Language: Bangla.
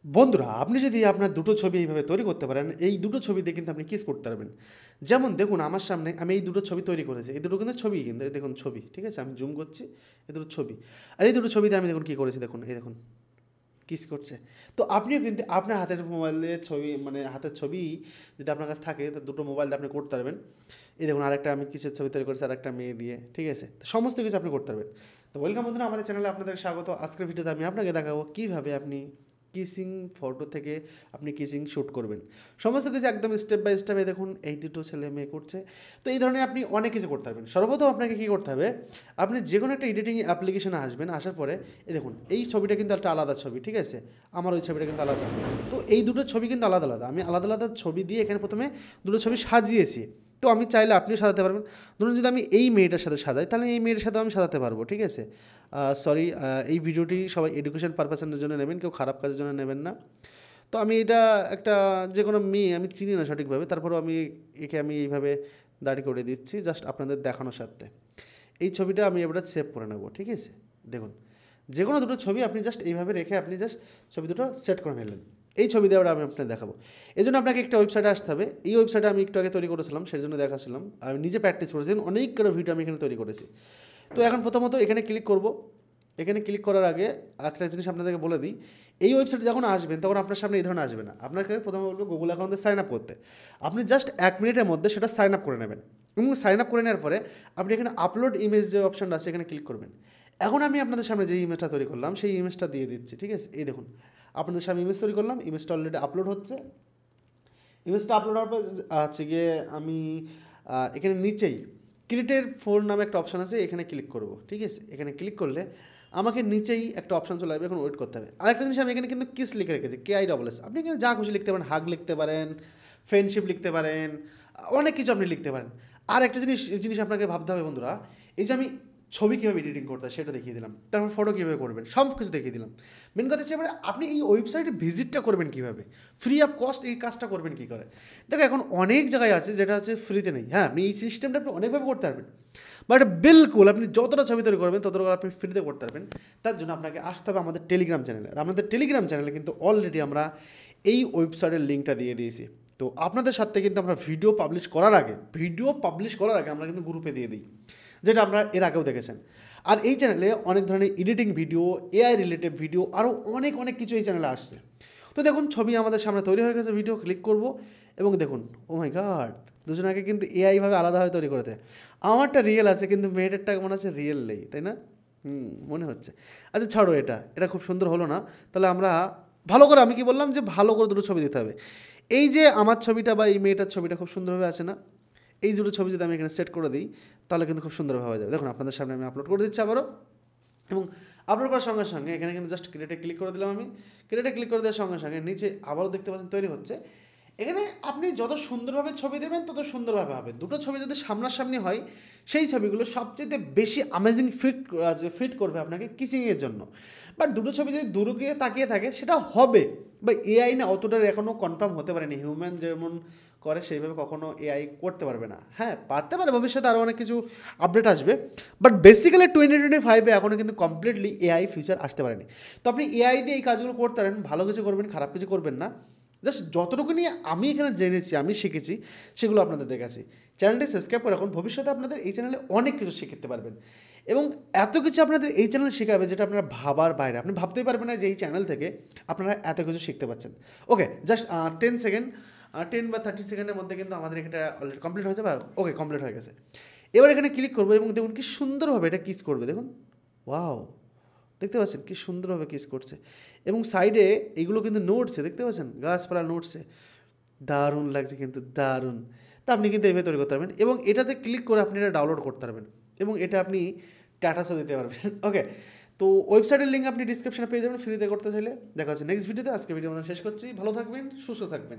বন্ধুরা আপনি যদি আপনার দুটো ছবি এইভাবে তৈরি করতে পারেন, এই দুটো ছবি দিয়ে কিন্তু আপনি কিস করতে পারবেন। যেমন দেখুন আমার সামনে আমি এই দুটো ছবি তৈরি করেছি, এই দুটো কিন্তু ছবি, কিন্তু এই দেখুন ছবি, ঠিক আছে, আমি জুম করছি, এই দুটো ছবি। আর এই দুটো ছবিতে আমি দেখুন কী করেছি, দেখুন এই দেখুন কিস করছে। তো আপনিও কিন্তু আপনার হাতের মোবাইলে ছবি, মানে হাতের ছবি যদি আপনার কাছে থাকে, তো দুটো মোবাইল দিয়ে আপনি করতে পারবেন। এই দেখুন আরেকটা আমি কিসের ছবি তৈরি করেছি, আরেকটা মেয়ে দিয়ে, ঠিক আছে, তো সমস্ত কিছু আপনি করতে পারবেন। তো ওয়েলকাম বন্ধুরা আমাদের চ্যানেলে আপনাদের স্বাগত। আজকের ভিডিওতে আমি আপনাকে দেখাবো কীভাবে আপনি কিসিং ফটো থেকে আপনি কিসিং শ্যুট করবেন। সমস্ত কিছু একদম স্টেপ বাই স্টেপে দেখুন এই দুটো ছেলে মেয়ে করছে। তো এই ধরনের আপনি অনেক কিছু করতে পারবেন। সর্বপ্রথম আপনাকে কী করতে হবে, আপনি যে কোনো একটা এডিটিং অ্যাপ্লিকেশনে আসবেন, আসার পরে এই দেখুন এই ছবিটা কিন্তু একটা আলাদা ছবি, ঠিক আছে, আমার ওই ছবিটা কিন্তু আলাদা। তো এই দুটো ছবি কিন্তু আলাদা আলাদা, আমি আলাদা আলাদা ছবি দিয়ে এখানে প্রথমে দুটো ছবি সাজিয়েছি। তো আমি চাইলে আপনিও সাজাতে পারবেন। ধরুন যদি আমি এই মেয়েটার সাথে সাজাই, তাহলে এই মেয়েটার সাথে আমি সাজাতে পারবো, ঠিক আছে। সরি, এই ভিডিওটি সবাই এডুকেশন পারপাসের জন্য নেবেন, কেউ খারাপ কাজের জন্য নেবেন না। তো আমি এটা একটা যে কোনো মেয়ে আমি চিনি না সঠিকভাবে, তারপরেও আমি একে আমি এইভাবে দাঁড়ি করে দিচ্ছি জাস্ট আপনাদের দেখানোর সাথে। এই ছবিটা আমি এবার সেভ করে নেব, ঠিক আছে। দেখুন যে কোনো দুটো ছবি আপনি জাস্ট এইভাবে রেখে আপনি জাস্ট ছবি দুটো সেট করে নিলেন। এই ছবি দেওয়াটা আমি আপনাকে দেখাবো। এই জন্য আপনাকে একটা ওয়েবসাইটে আসতে হবে। এই ওয়েবসাইটে আমি একটু আগে তৈরি করেছিলাম, সেই জন্য দেখাচ্ছিলাম। আমি নিজে প্র্যাকটিস করেছিলাম, অনেকগুলো ভিডিও আমি এখানে তৈরি করেছি। তো এখন প্রথমত এখানে ক্লিক করব। এখানে ক্লিক করার আগে একটা জিনিস আপনাদেরকে বলে দিই, এই ওয়েবসাইটে যখন আসবেন তখন আপনার সামনে এই ধরনের আসবে না। আপনাকে প্রথমে বলবো গুগল অ্যাকাউন্টে সাইন আপ করতে। আপনি জাস্ট 1 মিনিটের মধ্যে সেটা সাইন আপ করে নেবেন, এবং সাইন আপ করে নেওয়ার পরে আপনি এখানে আপলোড ইমেজ যে অপশানটা আছে এখানে ক্লিক করবেন। এখন আমি আপনাদের সামনে যে ইমেজটা তৈরি করলাম সেই ইমেজটা দিয়ে দিচ্ছি, ঠিক আছে। এই দেখুন আপনাদের সামনে ইমেজ তৈরি করলাম, ইমেজটা অলরেডি আপলোড হচ্ছে। ইমেজটা আপলোড হওয়ার পর হচ্ছে গিয়ে আমি এখানে নিচেই ক্রিয়েটের ফোন নামে একটা অপশান আছে, এখানে ক্লিক করব, ঠিক আছে। এখানে ক্লিক করলে আমাকে নিচেই একটা অপশান চলে আসবে, এখন ওয়েট করতে হবে। আরেকটা জিনিস আমি এখানে কিন্তু কিস লিখে রেখেছি, KISS। আপনি এখানে যা খুশি লিখতে পারেন, হাগ লিখতে পারেন, ফ্রেন্ডশিপ লিখতে পারেন, অনেক কিছু আপনি লিখতে পারেন। আর একটা জিনিস আপনাকে ভাবতে হবে বন্ধুরা, এই যে আমি ছবি কীভাবে এডিটিং করতে হয় সেটা দেখিয়ে দিলাম, তারপর ফটো কীভাবে করবেন সব কিছু দেখিয়ে দিলাম। মেন কথা হচ্ছে এবারে আপনি এই ওয়েবসাইটে ভিজিটটা করবেন কীভাবে, ফ্রি অফ কস্ট এই কাজটা করবেন কী করে। দেখো এখন অনেক জায়গায় আছে যেটা হচ্ছে ফ্রিতে নেই। হ্যাঁ, আপনি এই সিস্টেমটা আপনি অনেকভাবে করতে পারবেন, বাট বিলকুল আপনি যতটা ছবি তৈরি করবেন ততটা আপনি ফ্রিতে করতে পারবেন। তার জন্য আপনাকে আসতে হবে আমাদের টেলিগ্রাম চ্যানেলে। আর আমাদের টেলিগ্রাম চ্যানেলে কিন্তু অলরেডি আমরা এই ওয়েবসাইটের লিঙ্কটা দিয়ে দিয়েছি। তো আপনাদের সাথে কিন্তু আমরা ভিডিও পাবলিশ করার আগে আমরা কিন্তু গ্রুপে দিয়ে দিই, যেটা আপনারা এর আগেও দেখেছেন। আর এই চ্যানেলে অনেক ধরনের editing video, AI related video, আরও অনেক অনেক কিছু এই চ্যানেলে আসছে। তো দেখুন ছবি আমাদের সামনে তৈরি হয়ে গেছে, ভিডিও ক্লিক করব এবং দেখুন ও মাই গড, দুজনাকে কিন্তু এআইভাবে আলাদাভাবে তৈরি করে দেয়। আমারটা রিয়েল আছে কিন্তু মেয়েটারটা মনে হচ্ছে রিয়েল নেই, তাই না? মনে হচ্ছে। আচ্ছা ছাড়ো, এটা খুব সুন্দর হলো না। তাহলে আমরা ভালো করে, আমি কি বললাম যে ভালো করে দুটো ছবি দিতে হবে। এই যে আমার ছবিটা বা এই মেয়েটার ছবিটা খুব সুন্দরভাবে আছে না? এই দুটো ছবি যদি আমি এখানে সেট করে দিই তাহলে কিন্তু খুব সুন্দরভাবে হয়ে যাবে। দেখুন আপনাদের সামনে আমি আপলোড করে দিচ্ছি আবারও, এবং আপলোড করার সঙ্গে সঙ্গে এখানে কিন্তু জাস্ট ক্রিয়েটে ক্লিক করে দিলাম। আমি ক্রিয়েটে ক্লিক করে দেওয়ার সঙ্গে সঙ্গে নিচে আবারও দেখতে পাচ্ছেন তৈরি হচ্ছে। এখানে আপনি যত সুন্দরভাবে ছবি দেবেন তত সুন্দরভাবে হবে। দুটো ছবি যদি সামনাসামনি হয় সেই ছবিগুলো সবচেয়ে বেশি অ্যামেজিং ফিট করবে আপনাকে কিসিংয়ের জন্য। বাট দুটো ছবি যদি দূরে গিয়ে তাকিয়ে থাকে সেটা হবে, বা AI না অতটা এখনও কনফার্ম হতে পারেনি। হিউম্যান যেমন করে সেইভাবে কখনো AI করতে পারবে না। হ্যাঁ পারতে পারে, ভবিষ্যতে আরও অনেক কিছু আপডেট আসবে, বাট বেসিক্যালি 2025-এ এখনও কিন্তু কমপ্লিটলি AI ফিচার আসতে পারেনি। তো আপনি AI দিয়ে এই কাজগুলো করতে পারেন, ভালো কিছু করবেন, খারাপ কিছু করবেন না। জাস্ট যতটুকু নিয়ে আমি এখানে জেনেছি, আমি শিখেছি, সেগুলো আপনাদের দেখাচ্ছি। চ্যানেলটি সাবস্ক্রাইব করে রাখুন, ভবিষ্যতে আপনাদের এই চ্যানেলে অনেক কিছু শিখতে পারবেন, এবং এত কিছু আপনাদের এই চ্যানেল শেখাবে যেটা আপনারা ভাবার বাইরে। আপনি ভাবতেই পারবেন না যে এই চ্যানেল থেকে আপনারা এত কিছু শিখতে পাচ্ছেন। ওকে, জাস্ট 10 সেকেন্ড, 10 বা 30 সেকেন্ডের মধ্যে কিন্তু আমাদের এটা অলরেডি কমপ্লিট হয়ে যাবে। ওকে, কমপ্লিট হয়ে গেছে। এবার এখানে ক্লিক করবো এবং দেখুন কি সুন্দরভাবে এটা কিস করবে। দেখুন ওয়াও, দেখতে পাচ্ছেন কি সুন্দরভাবে কিস করছে, এবং সাইডে এগুলো কিন্তু নড়ছে, দেখতে পাচ্ছেন গাছপালা নড়ছে, দারুণ লাগছে কিন্তু, দারুণ। তা আপনি কিন্তু এইভাবে তৈরি করতে পারবেন, এবং এটাতে ক্লিক করে আপনি এটা ডাউনলোড করতে পারবেন, এবং এটা আপনি স্ট্যাটাসও দিতে পারবেন। ওকে, তো ওয়েবসাইটের লিঙ্ক আপনি ডিসক্রিপশনে পেয়ে যাবেন ফ্রিতে করতে চাইলে। দেখা হচ্ছে নেক্সট ভিডিওতে। আজকে ভিডিও আমরা শেষ করছি। ভালো থাকবেন, সুস্থ থাকবেন।